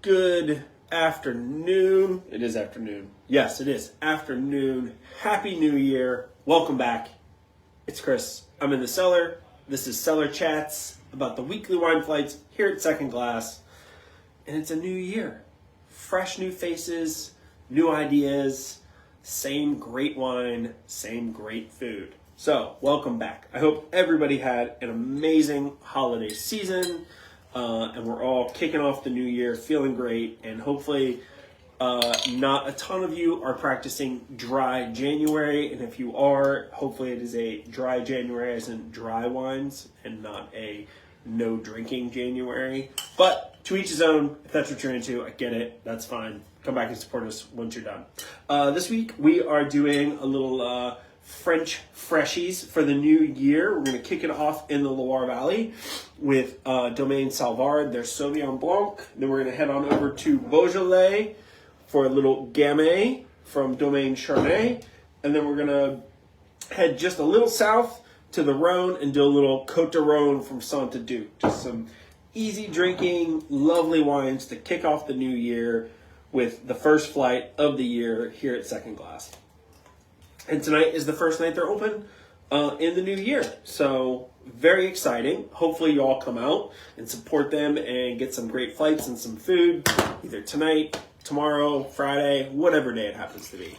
Good afternoon. It is afternoon. Yes, it is afternoon. Happy New Year. Welcome back. It's Chris. I'm in the cellar. This is Cellar Chats about the weekly wine flights here at Second Glass. And it's a new year. Fresh new faces, new ideas, same great wine, same great food. So, welcome back. I hope everybody had an amazing holiday season. And we're all kicking off the new year feeling great, and hopefully not a ton of you are practicing dry January, and if you are, hopefully it is a dry January as in dry wines and not a no drinking January. But to each his own. If that's what you're into, I get it, that's fine. Come back and support us once you're done. This week we are doing a little French Freshies for the new year. We're going to kick it off in the Loire Valley with Domaine Salvard, their Sauvignon Blanc. Then we're going to head on over to Beaujolais for a little Gamay from Domaine Charnay. And then we're going to head just a little south to the Rhône and do a little Côtes-du-Rhône from Duc. Just some easy drinking, lovely wines to kick off the new year with the first flight of the year here at Second Glass. And tonight is the first night they're open in the new year. So, very exciting. Hopefully you all come out and support them and get some great flights and some food, either tonight, tomorrow, Friday, whatever day it happens to be.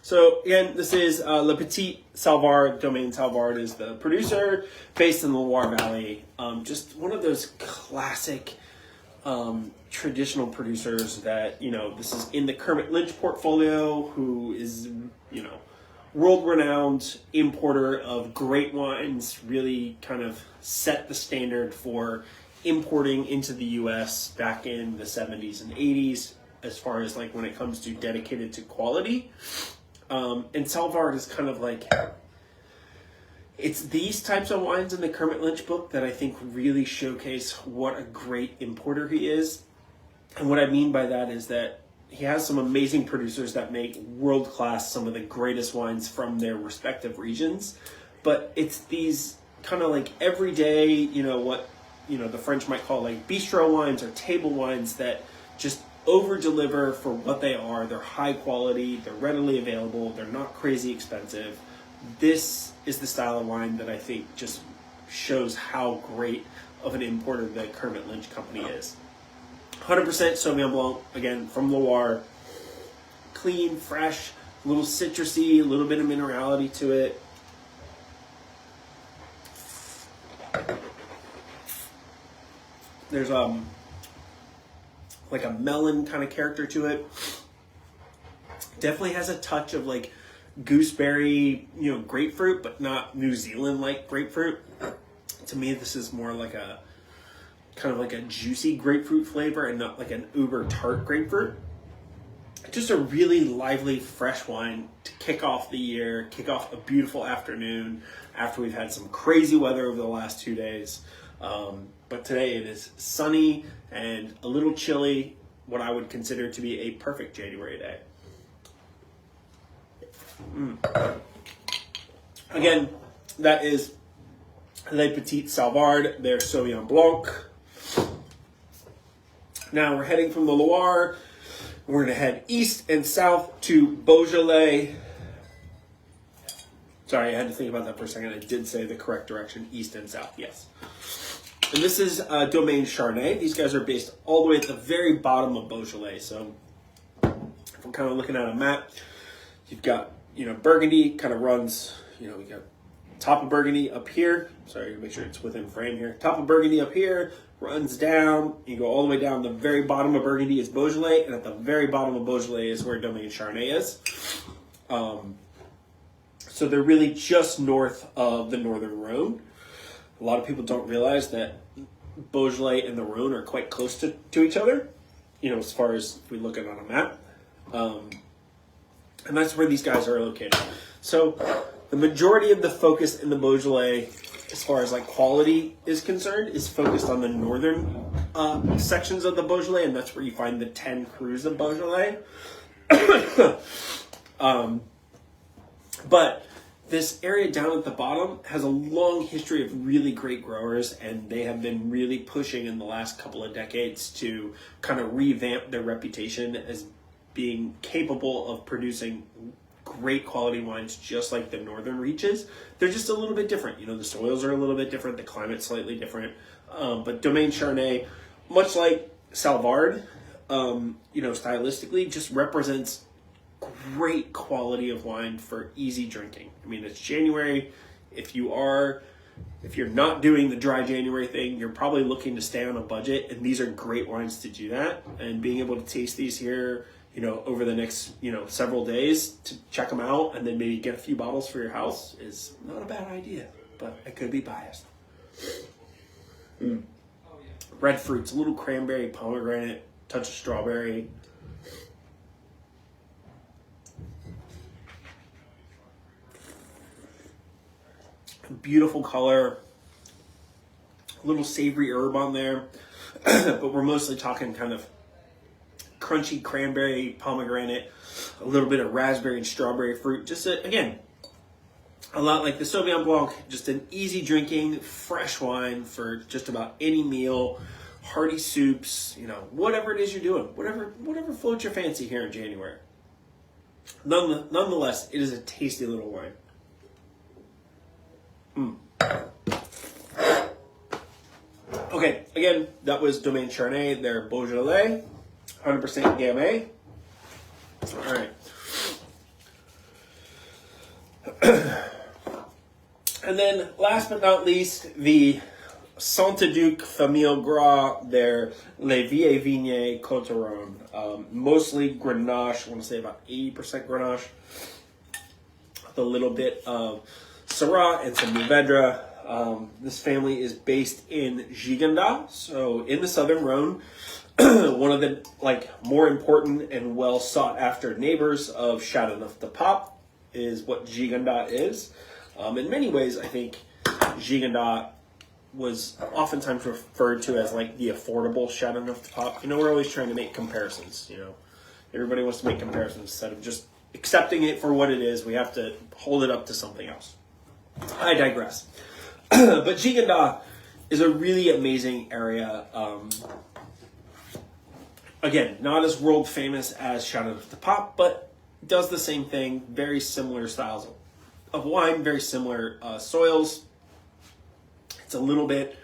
So, again, this is Le Petit Salvard. Domaine Salvard is the producer, based in the Loire Valley. Just one of those classic traditional producers that, this is in the Kermit Lynch portfolio, who is, world-renowned importer of great wines, really kind of set the standard for importing into the U.S. back in the 70s and 80s, as far as like when it comes to dedicated to quality. And Salvard is kind of like, it's these types of wines in the Kermit Lynch book that I think really showcase what a great importer he is. And what I mean by that is that he has some amazing producers that make world-class, some of the greatest wines from their respective regions. But it's these kind of like everyday, the French might call like bistro wines or table wines that just over-deliver for what they are. They're high quality, they're readily available, they're not crazy expensive. This is the style of wine that I think just shows how great of an importer the Kermit Lynch company is. 100% Sauvignon Blanc, again, from Loire. Clean, fresh, a little citrusy, a little bit of minerality to it. There's like a melon kind of character to it. Definitely has a touch of like gooseberry, grapefruit, but not New Zealand-like grapefruit. To me, this is more like a kind of like a juicy grapefruit flavor and not like an uber tart grapefruit. Just a really lively, fresh wine to kick off the year, kick off a beautiful afternoon after we've had some crazy weather over the last 2 days. But today it is sunny and a little chilly, what I would consider to be a perfect January day. Again, that is Le Petit Salvard, their Sauvignon Blanc. Now we're heading from the Loire. We're going to head east and south to Beaujolais. Sorry, I had to think about that for a second. I did say the correct direction, east and south, yes. And this is Domaine Charnay. These guys are based all the way at the very bottom of Beaujolais. So if we're kind of looking at a map, you've got, Burgundy kind of runs, we got top of Burgundy up here. Sorry, make sure it's within frame here. Top of Burgundy up here, runs down. You go all the way down. The very bottom of Burgundy is Beaujolais, and at the very bottom of Beaujolais is where Domaine Charnay is. So they're really just north of the northern Rhône. A lot of people don't realize that Beaujolais and the Rhône are quite close to each other, as far as if we look at it on a map. And that's where these guys are located. So the majority of the focus in the Beaujolais, as far as like quality is concerned, is focused on the northern sections of the Beaujolais, and that's where you find the 10 crus of Beaujolais. But this area down at the bottom has a long history of really great growers, and they have been really pushing in the last couple of decades to kind of revamp their reputation as being capable of producing great quality wines just like the northern reaches. They're just a little bit different. You know, the soils are a little bit different, the climate's slightly different. But Domaine Charnay, much like Salvard, you know, stylistically, just represents great quality of wine for easy drinking. I mean, it's January. If you're not doing the dry January thing, you're probably looking to stay on a budget, and these are great wines to do that. And being able to taste these here, you know, over the next, you know, several days to check them out and then maybe get a few bottles for your house is not a bad idea, but I could be biased. Red fruits, a little cranberry, pomegranate, touch of strawberry. Beautiful color, a little savory herb on there, but we're mostly talking kind of crunchy cranberry, pomegranate, a little bit of raspberry and strawberry fruit. Just again, a lot like the Sauvignon Blanc, just an easy drinking, fresh wine for just about any meal, hearty soups, you know, whatever it is you're doing, whatever floats your fancy here in January. Nonetheless, it is a tasty little wine. Okay, again, that was Domaine Charnay, their Beaujolais, 100% Gamay. All right. And then, last but not least, the Saint-Duc Famille Gras, their Les Vieilles Vignes Côtes-du-Rhône. Mostly Grenache, I want to say about 80% Grenache. With a little bit of Syrah and some Mourvedre. This family is based in Gigondas, so in the Southern Rhône. One of the more important and well sought after neighbors of Châteauneuf-du-Pape is what Gigondas is. In many ways, I think Gigondas was oftentimes referred to as like the affordable Châteauneuf-du-Pape. You know, we're always trying to make comparisons. You know, everybody wants to make comparisons instead of just accepting it for what it is. We have to hold it up to something else. I digress. But Gigondas is a really amazing area. Again, not as world famous as Châteauneuf-du-Pape, but does the same thing. Very similar styles of wine, very similar soils. It's a little bit,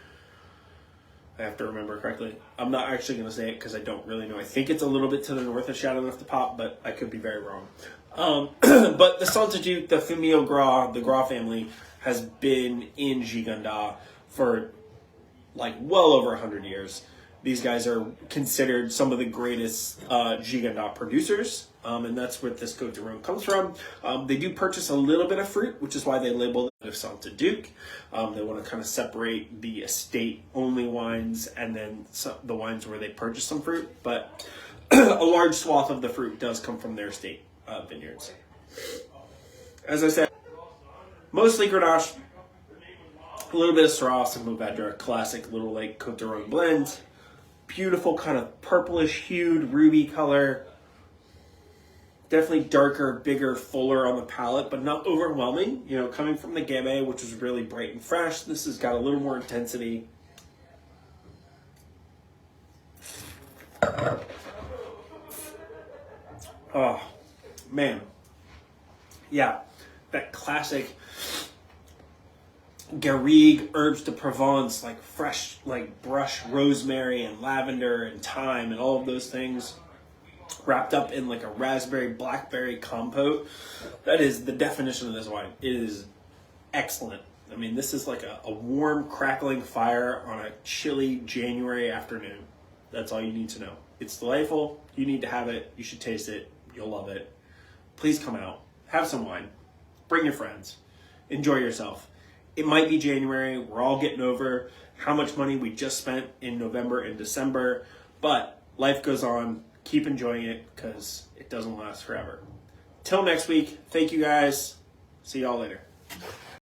I have to remember correctly. I'm not actually going to say it because I don't really know. I think it's a little bit to the north of Châteauneuf-du-Pape, but I could be very wrong. But the Saint-Duc, the Famille Gras, the Gras family, has been in Gigondas for well over 100 years. These guys are considered some of the greatest Gigondas producers, and that's where this Côtes-du-Rhône comes from. They do purchase a little bit of fruit, which is why they label it Saint-Duc. They want to kind of separate the estate-only wines and then the wines where they purchase some fruit, but a large swath of the fruit does come from their estate vineyards. As I said, mostly Grenache, a little bit of Syrah, some Mourvedre, classic little Côtes-du-Rhône blend. Beautiful kind of purplish hued ruby color. Definitely darker, bigger, fuller on the palate, but not overwhelming. You know, coming from the Gamay, which was really bright and fresh, this has got a little more intensity. Oh, man. Yeah, that classic Garrigue, herbs de Provence, fresh, brush rosemary and lavender and thyme and all of those things wrapped up in a raspberry blackberry compote. That is the definition of this wine. It is excellent. I mean, this is like a warm, crackling fire on a chilly January afternoon. That's all you need to know. It's delightful. You need to have it. You should taste it. You'll love it. Please come out. Have some wine. Bring your friends. Enjoy yourself. It might be January. We're all getting over how much money we just spent in November and December. But life goes on. Keep enjoying it because it doesn't last forever. Till next week. Thank you guys. See y'all later.